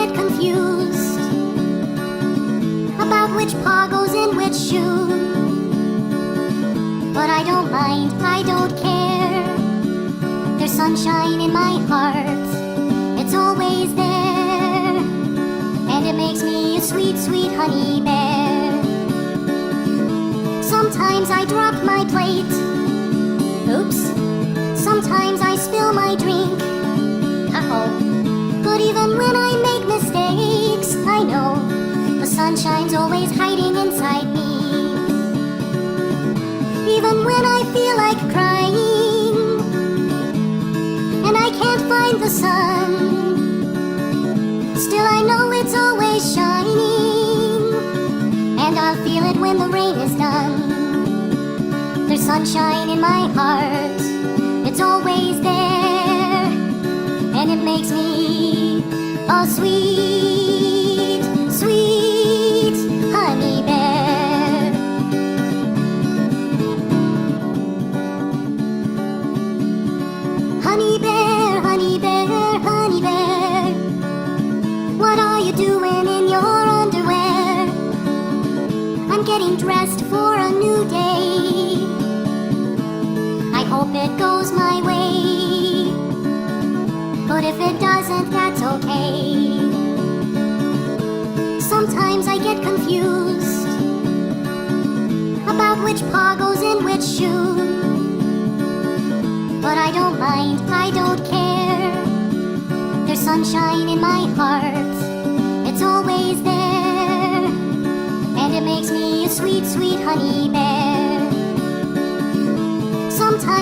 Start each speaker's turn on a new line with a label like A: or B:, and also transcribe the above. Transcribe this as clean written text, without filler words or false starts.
A: get confused about which paw goes in which shoe. But I don't mind, I don't care. There's sunshine in my heart, it's always there, and it makes me a sweet, sweet honey bear. Sometimes I drop my plate, oops. Sometimes I spill my drink, uh-oh. But even when I make mistakes, I know the sunshine's always hiding inside me. Even when I feel like crying and I can't find the sun, still I know it's always shining, and I'll feel it when the rain is done. There's sunshine in my heart, it's always there, and it makes me a sweet, sweet honey bear. Honey bear, honey bear, honey bear, what are you doing in your underwear? I'm getting dressed for a new day, I hope it goes my way, but if it doesn't, that's okay. Sometimes I get confused about which paw goes in which shoe, but I don't mind, I don't care. There's sunshine in my heart, it's always there, and it makes me a sweet, sweet honey bear. Sometimes